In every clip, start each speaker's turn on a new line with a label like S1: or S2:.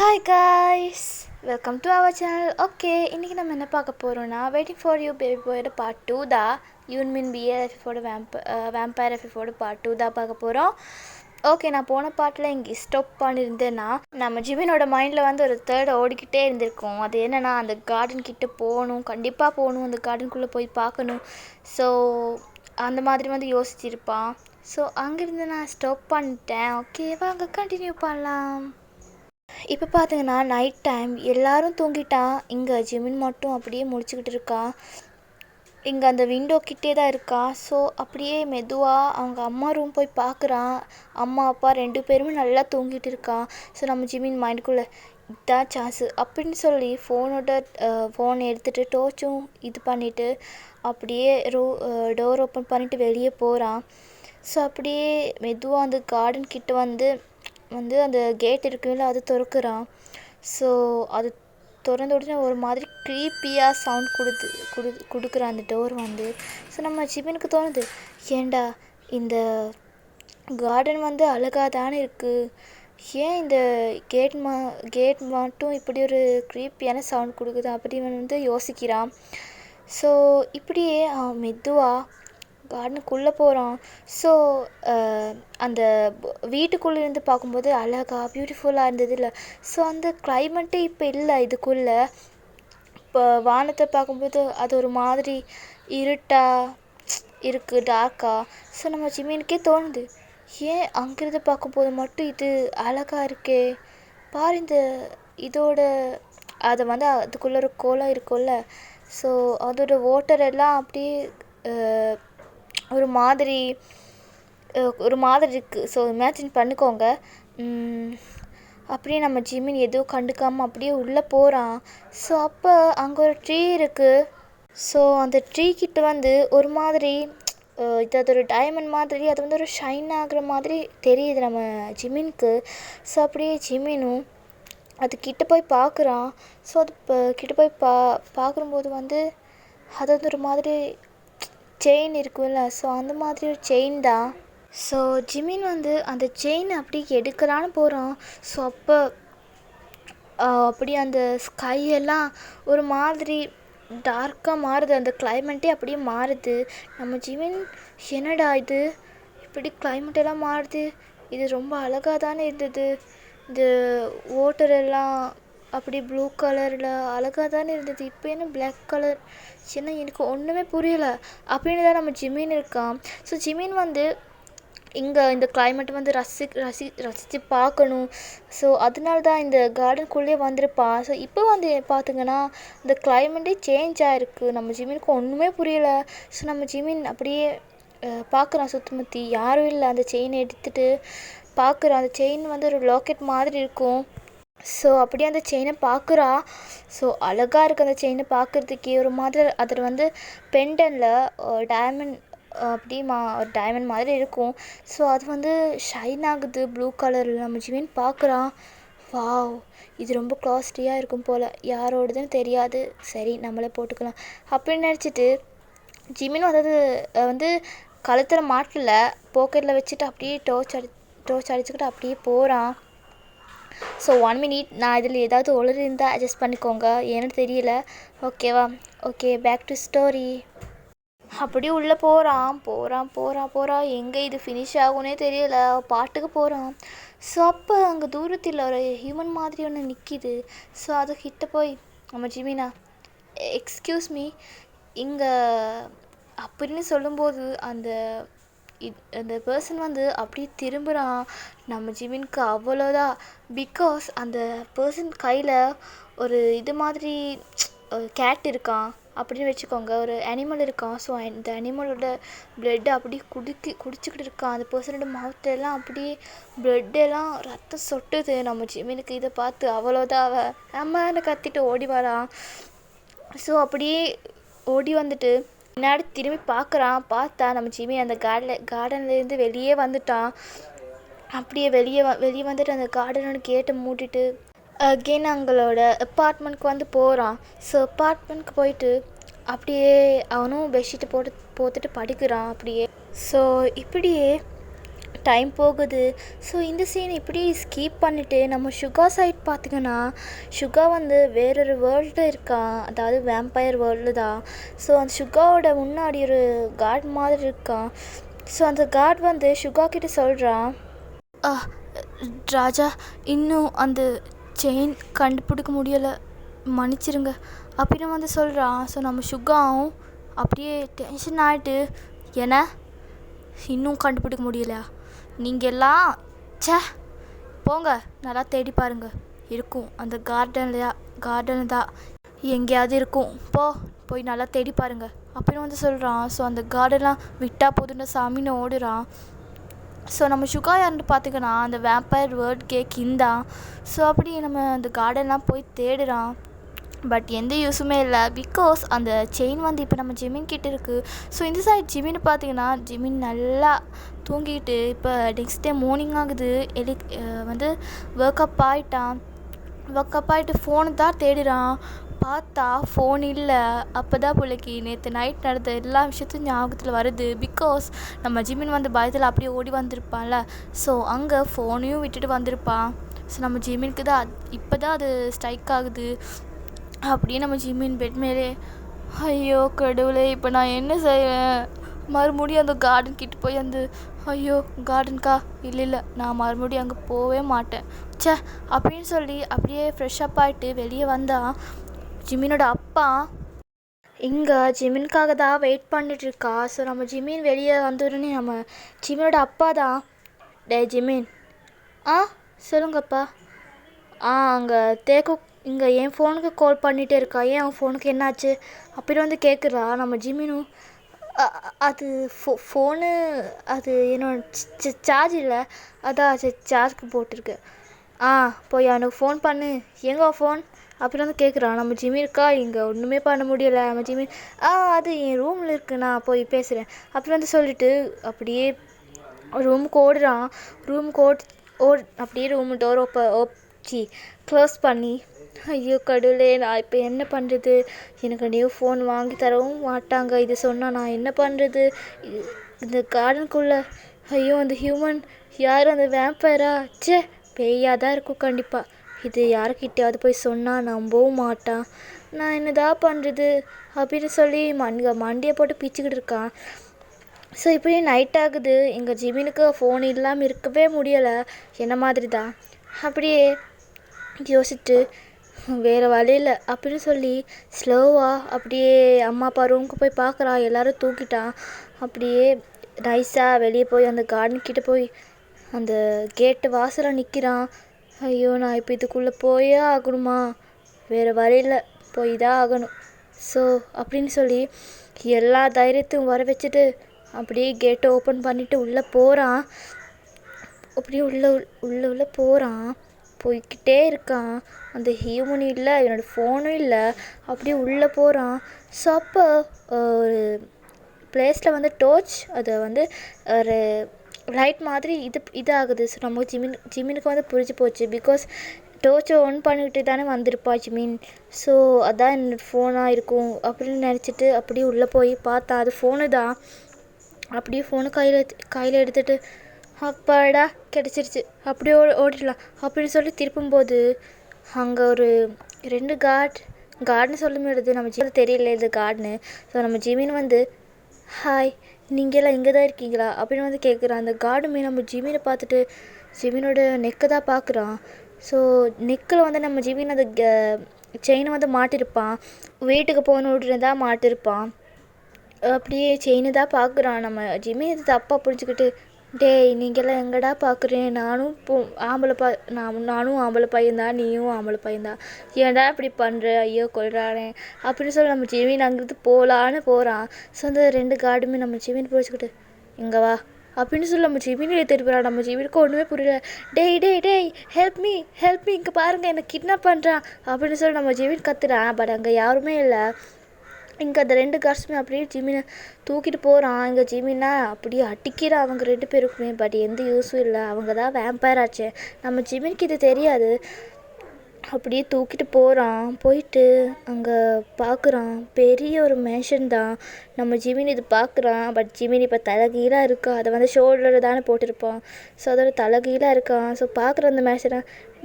S1: Hi guys, welcome to our channel. Okay, இன்றைக்கி நம்ம என்ன பார்க்க போகிறோன்னா வெயிட்டிங் ஃபார் யூ பேபி பாயோட பார்ட் 2 தான். யூன்மின் பிஏஎஃப்ஓட வேம்பயர் எஃப்எஃபோட பார்ட் 2 தான் பார்க்க போகிறோம். ஓகே, நான் போன பாட்டில் இங்கே ஸ்டாப் பண்ணியிருந்தேன்னா நம்ம ஜிமினோட மைண்டில் வந்து ஒரு தேர்ட் ஓடிக்கிட்டே இருந்திருக்கோம். அது என்னென்னா அந்த கார்டன் கிட்டே போகணும், கண்டிப்பாக போகணும், அந்த கார்டனுக்குள்ளே போய் பார்க்கணும். ஸோ அந்த மாதிரி வந்து யோசிச்சிருப்பான். ஸோ அங்கேருந்து நான் ஸ்டாப் பண்ணிட்டேன். ஓகே, வாங்க கண்டினியூ பண்ணலாம். இப்போ பார்த்தீங்கன்னா நைட் டைம் எல்லோரும் தூங்கிட்டான். இங்கே ஜிமின் மட்டும் அப்படியே முழிச்சுக்கிட்டு இருக்கா. இங்கே அந்த விண்டோ கிட்டே தான் இருக்கா. ஸோ அப்படியே மெதுவாக அவங்க அம்மா ரூம் போய் பார்க்குறான். அம்மா அப்பா 2 பேருமே நல்லா தூங்கிட்டு இருக்கான். ஸோ நம்ம ஜிமின் மைண்டுக்குள்ளே இதான் சான்ஸு அப்படின்னு சொல்லி ஃபோன் எடுத்துகிட்டு டோர்ச்சும் இது பண்ணிவிட்டு அப்படியே டோர் ஓப்பன் பண்ணிவிட்டு வெளியே போகிறான். ஸோ அப்படியே மெதுவாக அந்த கார்டன் கிட்ட வந்து அந்த கேட் இருக்குல்ல அது திறக்கிறான். ஸோ அது திறந்த உடனே ஒரு மாதிரி க்ரீப்பியாக சவுண்ட் கொடுக்குறான் அந்த டோர் வந்து. ஸோ நம்ம ஜிமினுக்கு தோணுது, ஏண்டா இந்த கார்டன் வந்து அழகாக தானே இருக்குது, ஏன் இந்த கேட் மட்டும் இப்படி ஒரு க்ரீப்பியான சவுண்ட் கொடுக்குது அப்படின்னு வந்து யோசிக்கிறான். ஸோ இப்படியே அவன் மெதுவாக கார்டனுக்குள்ளே போகிறான். ஸோ அந்த வீட்டுக்குள்ளே இருந்து பார்க்கும்போது அழகாக பியூட்டிஃபுல்லாக இருந்தது இல்லை. ஸோ அந்த கிளைமேட்டே இப்போ இல்லை இதுக்குள்ளே. இப்போ வானத்தை பார்க்கும்போது அது ஒரு மாதிரி இருட்டாக இருக்குது, டார்க்காக. ஸோ நம்ம ஜிமினுக்கே தோணுது, ஏன் அங்கிருந்து பார்க்கும்போது மட்டும் இது அழகாக இருக்கே பாரு, இந்த இதோட அதை வந்து அதுக்குள்ளே ஒரு கோலம் இருக்கும்ல. ஸோ அதோட வாட்டர் எல்லாம் அப்படியே ஒரு மாதிரி இருக்குது. ஸோ இமேஜின் பண்ணிக்கோங்க. அப்படியே நம்ம ஜிமின் எதுவும் கண்டுக்காமல் அப்படியே உள்ளே போகிறான். ஸோ அப்போ அங்கே ஒரு ட்ரீ இருக்குது. ஸோ அந்த ட்ரீ கிட்ட வந்து ஒரு மாதிரி இது ஒரு டைமண்ட் மாதிரி அது வந்து ஒரு ஷைன் ஆகுற மாதிரி தெரியுது நம்ம ஜிமினுக்கு. ஸோ அப்படியே ஜிமினும் அது கிட்ட போய் பார்க்குறான். ஸோ அது கிட்ட போய் பார்க்கும்போது வந்து அது வந்து ஒரு மாதிரி செயின் இருக்குல்ல. ஸோ அந்த மாதிரி ஒரு செயின் தான். ஸோ ஜிமின் வந்து அந்த செயின் அப்படி எடுக்கலான்னு போகிறான். ஸோ அப்போ அப்படி அந்த ஸ்கையெல்லாம் ஒரு மாதிரி டார்க்காக மாறுது, அந்த கிளைமேட்டே அப்படியே மாறுது. நம்ம ஜிமின், என்னடா இது இப்படி கிளைமேட்டெல்லாம் மாறுது, இது ரொம்ப அழகாக தானே இருந்தது, இந்த வாட்டர் எல்லாம் அப்படி ப்ளூ கலரில் அழகாக தானே இருந்தது, இப்போ என்ன பிளாக் கலர், சின்ன எனக்கு ஒன்றுமே புரியலை அப்படின்னு தான் நம்ம ஜிமின் இருக்கான். ஸோ ஜிமின் வந்து இங்கே இந்த கிளைமேட் வந்து ரசித்து பார்க்கணும். ஸோ அதனால தான் இந்த கார்டனுக்குள்ளே வந்திருப்பான். ஸோ இப்போ வந்து பார்த்திங்கன்னா இந்த கிளைமேட்டே சேஞ்ச் ஆகிருக்கு. நம்ம ஜிமினுக்கு ஒன்றுமே புரியலை. ஸோ நம்ம ஜிமின் அப்படியே பார்க்குறான், சுற்றி யாரும் இல்லை. அந்த செயினை எடுத்துகிட்டு பார்க்குறான். அந்த செயின் வந்து ஒரு லாக்கெட் மாதிரி இருக்கும். ஸோ அப்படியே அந்த செயினை பார்க்குறா. ஸோ அழகாக இருக்குது அந்த செயினை பார்க்குறதுக்கே. ஒரு மாதிரி அதில் வந்து பெண்டனில் டைமண்ட் அப்படி ஒரு டைமண்ட் மாதிரி இருக்கும். ஸோ அது வந்து ஷைன் ஆகுது ப்ளூ கலரில். நம்ம ஜிமின் பார்க்குறான், வாவ் இது ரொம்ப காஸ்ட்லியாக இருக்கும் போல், யாரோடதுன்னு தெரியாது, சரி நம்மளே போட்டுக்கலாம் அப்படின்னு நினச்சிட்டு ஜிமின் வந்து கழுத்தில் மாட்டல, பாக்கெட்டில் வச்சுட்டு அப்படியே டோர்ச் அடிச்சுக்கிட்டு அப்படியே போகிறான். ஸோ 1 minute, நான் இதில் ஏதாவது ஒழுங்கு இருந்தால் அட்ஜஸ்ட் பண்ணிக்கோங்க, ஏன்னு தெரியல. ஓகேவா? Okay, back to story. அப்படியே உள்ளே போகிறான். எங்கே இது ஃபினிஷ் ஆகும்னே தெரியல, பாட்டுக்கு போகிறான். ஸோ அப்போ அங்கே தூரத்தில் ஒரு ஹியூமன் மாதிரி ஒன்று நிற்கிது. ஸோ அது கிட்ட போய் நம்ம ஜிமினா, எக்ஸ்கியூஸ் மீ இங்கே அப்படின்னு சொல்லும்போது அந்த பர்சன் வந்து அப்படியே திரும்புகிறான். நம்ம ஜிமினுக்கு அவ்வளோதான். பிகாஸ் அந்த பர்சன் கையில் ஒரு இது மாதிரி கேட் இருக்கான் அப்படின்னு வச்சுக்கோங்க, ஒரு அனிமல் இருக்கான். ஸோ அந்த அனிமலோட ப்ளட்டை அப்படியே குடிச்சிக்கிட்டு இருக்கான். அந்த பர்சனோட மவுத்தெல்லாம் அப்படியே ப்ளட்டெல்லாம் ரத்தம் சொட்டுது. நம்ம ஜிமினுக்கு இதை பார்த்து அவ்வளோதான், அவன் அம்மான்னு கத்திட்டு ஓடி வரான். ஸோ அப்படியே ஓடி வந்துட்டு முன்னாடி திரும்பி பார்த்தா நம்ம ஜிமின் அந்த கார்டன்லேருந்து வெளியே வந்துட்டான். அப்படியே வெளியே வந்துட்டு அந்த கார்டனோட கேட்டை மூடிட்டு அகெயின் அவங்களோட அப்பார்ட்மெண்ட்க்கு வந்து போகிறான். ஸோ அப்பார்ட்மெண்ட்க்கு போயிட்டு அப்படியே அவனும் பெட்ஷீட்டை போட்டுட்டு படுக்கிறான் அப்படியே. ஸோ இப்படியே டைம் போகுது. ஸோ இந்த சீன் இப்படி ஸ்கிப் பண்ணிவிட்டு நம்ம சுகா சைட் பார்த்திங்கன்னா சுகா வந்து வேறொரு வேர்ல்டு இருக்கான், அதாவது வேம்பயர் வேர்ல்டு தான். ஸோ அந்த சுகாவோட முன்னாடி ஒரு காட் மாதிரி இருக்கான். ஸோ அந்த காட் வந்து சுகா கிட்ட சொல்கிறான், ராஜா இன்னும் அந்த செயின் கண்டுபிடிக்க முடியலை, மன்னிச்சிருங்க அப்படின்னு வந்து சொல்கிறான். ஸோ நம்ம சுகாவும் அப்படியே டென்ஷன் ஆகிட்டு, ஏன்னா இன்னும் கண்டுபிடிக்க முடியலையா, நீங்கள் எல்லாம் போங்க நல்லா தேடி பாருங்க, இருக்கும் அந்த கார்டன் தான் எங்கேயாவது இருக்கும், போய் நல்லா தேடி பாருங்க அப்படின்னு வந்து சொல்கிறான். ஸோ அந்த கார்டன்லாம் விட்டால் போதுன்ற சாமின்னு ஓடுறான். ஸோ நம்ம சுகா யாருன்னு பார்த்திங்கன்னா அந்த வேம்பயர் வேர்ல்ட் கிங் தான். ஸோ அப்படி நம்ம அந்த கார்டன்லாம் போய் தேடுறான். பட் எந்த யூஸுமே இல்லை, பிகாஸ் அந்த செயின் வந்து இப்போ நம்ம ஜிமின் கிட்டே இருக்குது. ஸோ இந்த சைட் ஜிமின்னு பார்த்தீங்கன்னா ஜிமின் நல்லா தூங்கிட்டு இப்போ நெக்ஸ்ட் டே மார்னிங் ஆகுது. வந்து ஒர்க்கப் ஆகிட்டு ஃபோனு தான் தேடுறான். பார்த்தா ஃபோன் இல்லை. அப்போ தான் பிள்ளைக்கு நேற்று நைட் நடந்த எல்லா விஷயத்தையும் ஞாபகத்தில் வருது. பிகாஸ் நம்ம ஜிமின் வந்து பயத்தில் அப்படியே ஓடி வந்திருப்பான்ல. ஸோ அங்கே ஃபோனையும் விட்டுட்டு வந்திருப்பான். ஸோ நம்ம ஜிமினுக்கு தான் இப்போ தான் அது ஸ்ட்ரைக் ஆகுது. அப்படியே நம்ம ஜிமின் பெட் மேலே, ஐயோ கடவுளே இப்போ நான் என்ன செய்வேன், மறுபடியும் அந்த கார்டன் கிட்ட போய் ஐயோ கார்டனுக்கா, இல்லை நான் மறுபடியும் அங்கே போகவே மாட்டேன் அப்படின்னு சொல்லி அப்படியே ஃப்ரெஷ்அப் ஆகிட்டு வெளியே வந்தால் ஜிமினோட அப்பா இங்கே ஜிமினுக்காக தான் வெயிட் பண்ணிட்டுருக்கா. ஸோ நம்ம ஜிமின் வெளியே வந்தோடனே நம்ம ஜிமினோட அப்பா தான், ஜிமின் சொல்லுங்கப்பா, அங்கே இங்கே என் ஃபோனுக்கு கால் பண்ணிகிட்டே இருக்கா, ஏன் அவன் ஃபோனுக்கு என்னாச்சு அப்படின்னு வந்து கேட்குறா. நம்ம ஜிமினும் அது ஃபோனு அது என்னோட சார்ஜ் இல்லை, அதான் சார்ஜ்க்கு போட்டிருக்கு, போய் அவனுக்கு ஃபோன் பண்ணு, எங்கே ஃபோன் அப்படின்னு வந்து கேட்குறான். நம்ம ஜிமினுக்கா இங்கே ஒன்றுமே பண்ண முடியலை. நம்ம ஜிமின் அது என் ரூமில் இருக்குது, நான் போய் பேசுகிறேன் அப்படின்னு வந்து சொல்லிவிட்டு அப்படியே ரூமுக்கு ஓடுறான். அப்படியே ரூம் டோர் க்ளோஸ் பண்ணி, ஐயோ கடவுளே நான் இப்போ என்ன பண்ணுறது, எனக்கு நியூ ஃபோன் வாங்கி தரவும் மாட்டாங்க, இது சொன்னால் நான் என்ன பண்ணுறது, இந்த கார்டனுக்குள்ளே ஐயோ அந்த ஹியூமன் யார், அந்த வேம்பயரா, பேயாக தான் இருக்கும் கண்டிப்பாக, இது யாருக்கிட்டையாவது போய் சொன்னால் நம்பவும் மாட்டான், நான் என்னதான் பண்ணுறது அப்படின்னு சொல்லி மண்டியை போட்டு பிச்சுக்கிட்டு இருக்கான். ஸோ இப்படி நைட் ஆகுது. எங்கள் ஜிமினுக்கு ஃபோன் இல்லாமல் இருக்கவே முடியலை, என்ன மாதிரி தான். அப்படியே யோசிச்சுட்டு வேறு வழியில் அப்படின்னு சொல்லி ஸ்லோவாக அப்படியே அம்மா அப்பா ரூமுக்கு போய் பார்க்குறா. எல்லோரும் தூக்கிட்டான். அப்படியே நைஸாக வெளியே போய் அந்த கார்டன் கிட்டே போய் அந்த கேட்டு வாசலில் நிற்கிறான். ஐயோ நான் இப்போ இதுக்குள்ளே போயே ஆகணுமா, வேறு வழியில் போய் தான் ஆகணும். ஸோ அப்படின்னு சொல்லி எல்லா தைரியத்தையும் வர வச்சுட்டு அப்படியே கேட்டை ஓப்பன் பண்ணிவிட்டு உள்ளே போகிறான். அப்படியே உள்ளே போகிறான். போய்கிட்டே இருக்கான். அந்த ஹியூமன் இல்லை, என்னோடய ஃபோனும் இல்லை. அப்படியே உள்ளே போகிறான். ஸோ அப்போ ஒரு பிளேஸில் வந்து டோர்ச், அதை வந்து ஒரு லைட் மாதிரி இதாகுது. ஸோ நம்ம ஜிமினுக்கு வந்து புரிஞ்சு போச்சு. பிகாஸ் டோர்ச்சை ஆன் பண்ணிக்கிட்டு தானே வந்திருப்பா ஜிமின். ஸோ அதான் என்னோடய ஃபோனாக இருக்கும் அப்படின்னு நினச்சிட்டு அப்படியே உள்ளே போய் பார்த்தா அது ஃபோனு தான். அப்படியே ஃபோனு கையில் எடுத்துகிட்டு அப்பாடா கிடச்சிருச்சு அப்படியே ஓடிடலாம் அப்படின்னு சொல்லி திருப்பும்போது அங்கே ஒரு 2 கார்டுன்னு சொல்ல முடியாது, நம்ம ஜிமின் தெரியல இது கார்டுன்னு. ஸோ நம்ம ஜிமின் வந்து ஹாய் நீங்களாம் இங்கே தான் இருக்கீங்களா அப்படின்னு வந்து கேட்குறான். அந்த கார்டுமே நம்ம ஜிமினை பார்த்துட்டு ஜிமினோட நெக்கை தான் பார்க்குறான். ஸோ நெக்கில் வந்து நம்ம ஜிமின் அந்த செயினை வந்து மாட்டிருப்பான். வீட்டுக்கு போகணுன்னு தான் மாட்டிருப்பான். அப்படியே செயினை தான் பார்க்குறான். நம்ம ஜிமின் இது தப்பாக புரிஞ்சுக்கிட்டு, டேய் நீங்கள்லாம் எங்கடா பார்க்குறேன், நானும் நானும் ஆம்பளை பையன்தான், நீயும் ஆம்பளை பையன்தான், ஏன்டா இப்படி பண்ணுற, ஐயோ கொள்றானே அப்படின்னு சொல்லி நம்ம ஜிமின் அங்கிருந்து போகலான்னு போகிறான். ஸோ அந்த 2 கார்டுமே நம்ம ஜிமின் பிடிச்சிக்கிட்டு இங்கே வா அப்படின்னு சொல்லி நம்ம ஜிமினில் திருப்புறான். நம்ம ஜிமினுக்கு ஒன்றுமே புரியல. டேய் ஹெல்ப் மீ இங்கே பாருங்கள் என்னை கிட்னாப் பண்ணுறான் அப்படின்னு சொல்லி நம்ம ஜிமின் கத்துறான். பட் அங்கே யாருமே இல்லை. இங்கே அந்த 2 கார்ஸுமே அப்படியே ஜிமினை தூக்கிட்டு போகிறான். இங்கே ஜிமினா அப்படியே அடிக்கிறான் அவங்க 2 பேருக்குமே. பட் எந்த யூஸும் இல்லை, அவங்க தான் வேம்பயர் ஆச்சு. நம்ம ஜிமினுக்கு இது தெரியாது. அப்படியே தூக்கிட்டு போகிறான். போயிட்டு அங்கே பார்க்குறான், பெரிய ஒரு மேன்ஷன் தான். நம்ம ஜிமின் இது பார்க்குறான். பட் ஜிமின் இப்போ தலைகீழாக இருக்கா. அதை வந்து ஷோல்டரில் தானே போட்டிருப்பான். ஸோ அதோட தலைகீழாக இருக்கான். ஸோ பார்க்குற அந்த மேன்ஷனை,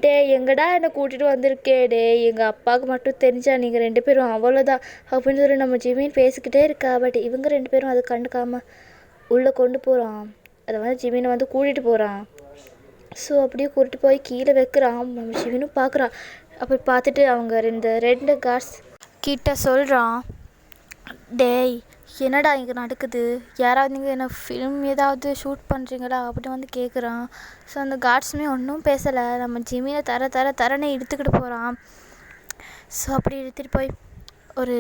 S1: டே எங்கடா என்னை கூட்டிகிட்டு வந்திருக்கே, டே எங்கள் அப்பாவுக்கு மட்டும் தெரிஞ்சா நீங்கள் 2 பேரும் அவ்வளோதான் அப்படின்னு சொல்லி நம்ம ஜிமின் பேசிக்கிட்டே இருக்கா. பட் இவங்க 2 பேரும் அதை கண்டுக்காமல் உள்ளே கொண்டு போகிறான். அதை வந்து ஜிமினை வந்து கூட்டிகிட்டு போகிறான். ஸோ அப்படியே கூட்டிட்டு போய் கீழே வைக்கிறான். நம்ம ஜிமினும் பார்க்குறான். அப்படி பார்த்துட்டு அவங்க 2 கார்ட்ஸ் கிட்ட சொல்கிறான், டேய் என்னடா இங்கே நடக்குது, யாராவது நீங்கள் என்ன ஃபிலிம் ஏதாவது ஷூட் பண்ணுறீங்களா அப்படின்னு வந்து கேட்குறான். ஸோ அந்த கார்ட்ஸுமே ஒன்றும் பேசலை. நம்ம ஜிமினை தரனே இழுத்துக்கிட்டு போகிறான். ஸோ அப்படி எடுத்துகிட்டு போய் ஒரு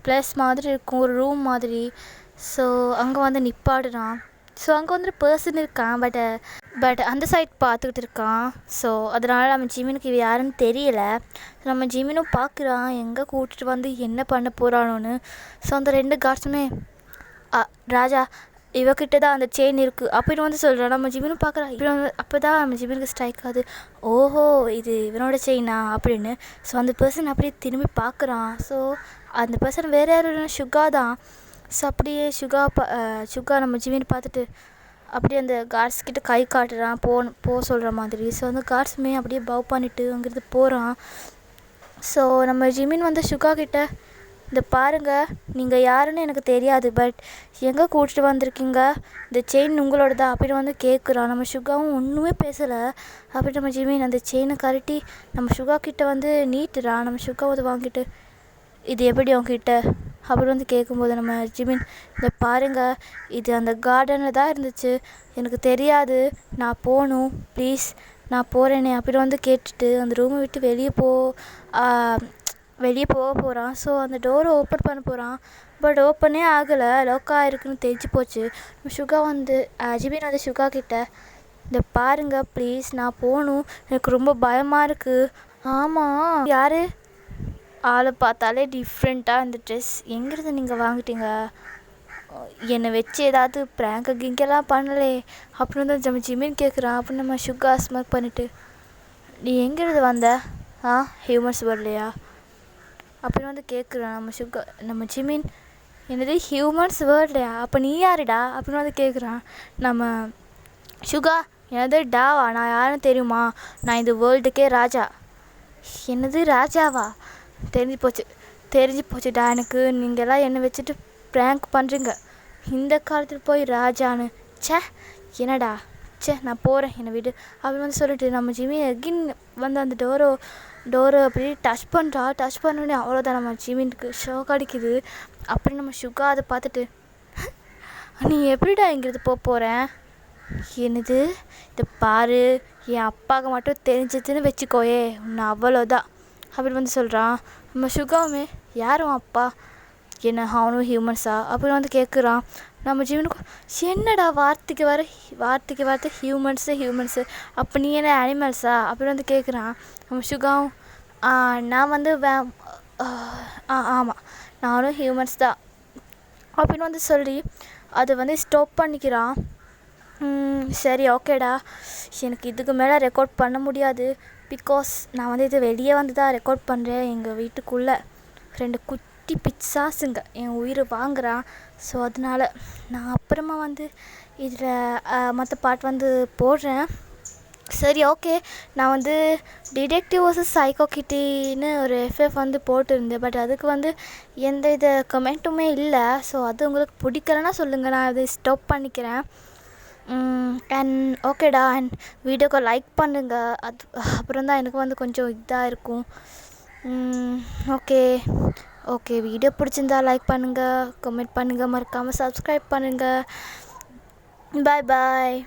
S1: ப்ளேஸ் மாதிரி இருக்கும், ஒரு ரூம் மாதிரி. ஸோ அங்கே வந்து நிப்பாடுறான். ஸோ அங்கே வந்து ஒரு பர்சன் இருக்கான். பட் அந்த சைட் பார்த்துக்கிட்டு இருக்கான். ஸோ அதனால் நம்ம ஜிமினுக்கு இவ யாருன்னு தெரியலை. நம்ம ஜிமினும் பார்க்குறான் எங்கே கூட்டிகிட்டு வந்து என்ன பண்ண போகிறானோன்னு. ஸோ அந்த 2 கார்ட்ஸுமே ராஜா இவக்கிட்ட தான் அந்த செயின் இருக்குது அப்படின்னு வந்து சொல்கிறான். நம்ம ஜிமினும் பார்க்குறான். இப்படி வந்து அப்போ தான் நம்ம ஜிமினுக்கு ஸ்ட்ரைக் ஆகுது, ஓஹோ இது இவனோட செயினா அப்படின்னு. ஸோ அந்த பர்சன் அப்படியே திரும்பி பார்க்குறான். ஸோ அந்த பர்சன் வேறு யாரும் இல்லைன்னா சுகா தான். ஸோ அப்படியே சுகா நம்ம ஜிமின் பார்த்துட்டு அப்படியே அந்த கார்ட்ஸ் கிட்ட கை காட்டுறான், போ சொல்கிற மாதிரி. ஸோ அந்த கார்ட்ஸுமே அப்படியே பவ் பண்ணிவிட்டு அங்கேருந்து போகிறான். ஸோ நம்ம ஜிமின் வந்து சுகா கிட்ட, இந்த பாருங்கள் நீங்கள் யாருன்னு எனக்கு தெரியாது, பட் எங்கே கூட்டிகிட்டு வந்திருக்கீங்க, இந்த செயின் உங்களோட தான் அப்படின்னு வந்து கேட்குறான். நம்ம சுகாவும் ஒன்றுமே பேசலை. அப்படி நம்ம ஜிமின் அந்த செயினை கழட்டி நம்ம சுகா கிட்ட வந்து நீட்டுறான். நம்ம சுகா அதை வாங்கிட்டு, இது எப்படி உங்ககிட்ட அப்படி வந்து கேட்கும்போது நம்ம ஜிமின், இதை பாருங்கள் இது அந்த கார்டனில் தான் இருந்துச்சு, எனக்கு தெரியாது, நான் போகணும் ப்ளீஸ், நான் போகிறேனே அப்படி வந்து கேட்டுட்டு அந்த ரூமை விட்டு வெளியே போக போகிறான். ஸோ அந்த டோரை ஓப்பன் பண்ண போகிறான். பட் ஓப்பனே ஆகலை, லோக்காக இருக்குன்னு தெரிஞ்சு போச்சு. சுகா வந்து ஜிமின் வந்து சுகா கிட்ட, இந்த பாருங்கள் ப்ளீஸ் நான் போகணும், எனக்கு ரொம்ப பயமாக இருக்குது. ஆமாம் யார், ஆளை பார்த்தாலே டிஃப்ரெண்ட்டாக இந்த ட்ரெஸ் எங்கேருந்து நீங்கள் வாங்கிட்டீங்க, என்னை வச்சு ஏதாவது ப்ராங்க் கிங்கெல்லாம் பண்ணலே அப்படின்னு வந்து நம்ம ஜிமின் கேட்குறான். அப்படின்னு நம்ம சுகா ஸ்மக் பண்ணிவிட்டு, நீ எங்கேருந்து வந்த, ஹியூமன்ஸ் வேர்ல்ட்லையா அப்படின்னு வந்து கேட்குறான். நம்ம ஜிமின், என்னது ஹியூமன்ஸ் வேர்ல்ட்லையா, அப்போ நீ யாருடா அப்படின்னு வந்து கேட்குறான். நம்ம சுகா, என்னது டாவா, நான் யாருன்னு தெரியுமா, நான் இந்த வேர்ல்டுக்கே ராஜா. என்னது ராஜாவா, தெரிஞ்சு போச்சுடா எனக்கு, நீங்கள்லாம் என்னை வச்சுட்டு ப்ராங்க் பண்ணுறீங்க, இந்த காலத்தில் போய் ராஜான்னு, என்னடா நான் போகிறேன் என்னை விடு அப்படின்னு வந்து சொல்லிட்டு நம்ம ஜிமி எகின் வந்து அந்த டோரை அப்படி டச் பண்ணோடனே அவ்வளோதான், நம்ம ஜிமினுக்கு ஷாக் அடிக்குது. அப்படி நம்ம சுகா அதை பார்த்துட்டு, நீ எப்படிடா இங்கிருந்து போகிறேன், என்னது இதை பாரு, என் அப்பாவுக்கு மட்டும் தெரிஞ்சதுன்னு வச்சுக்கோயே உன்னை அவ்வளோதான் அப்படி வந்து சொல்கிறான். நம்ம சுகாவுமே, யாரும் அப்பா, என்ன அவனும் ஹியூமன்ஸா அப்படின்னு வந்து கேட்குறான். நம்ம ஜீவனுக்கும், என்னடா வார்த்தைக்கு வார்த்தை ஹியூமன்ஸு அப்போ நீ என்ன அனிமல்ஸா அப்படின்னு வந்து கேட்குறான். நம்ம சுகாவும், நான் வந்து ஆமாம் நானும் ஹியூமன்ஸ் தான் அப்படின்னு வந்து சொல்லி அதை வந்து ஸ்டாப் பண்ணிக்கிறான். சரி ஓகேடா, எனக்கு இதுக்கு மேலே ரெக்கார்ட் பண்ண முடியாது, பிகாஸ் நான் வந்து இது வெளியே வந்து தான் ரெக்கார்ட் பண்ணுறேன். எங்கள் வீட்டுக்குள்ளே 2 குட்டி பிச்சாஸுங்க என் உயிர் வாங்குறான். ஸோ அதனால் நான் அப்புறமா வந்து இதில் மற்ற பாட்டு வந்து போடுறேன். சரி ஓகே, நான் வந்து டிடெக்டிவ் வர்சஸ் சைக்கோ கிட்டின்னு ஒரு எஃப்எஃப் வந்து போட்டிருந்தேன். பட் அதுக்கு வந்து எந்த கமெண்ட்டுமே இல்லை. ஸோ அது உங்களுக்கு பிடிக்கலன்னா சொல்லுங்கள், நான் அதை ஸ்டாப் பண்ணிக்கிறேன். அண்ட் ஓகேடா, அண்ட் வீடியோக்கு லைக் பண்ணுங்கள், அது அப்புறம் தான் எனக்கு வந்து கொஞ்சம் இதாக இருக்கும். ஓகே வீடியோ பிடிச்சிருந்தா லைக் பண்ணுங்கள், கமெண்ட் பண்ணுங்கள், மறக்காமல் சப்ஸ்கிரைப் பண்ணுங்கள். பாய்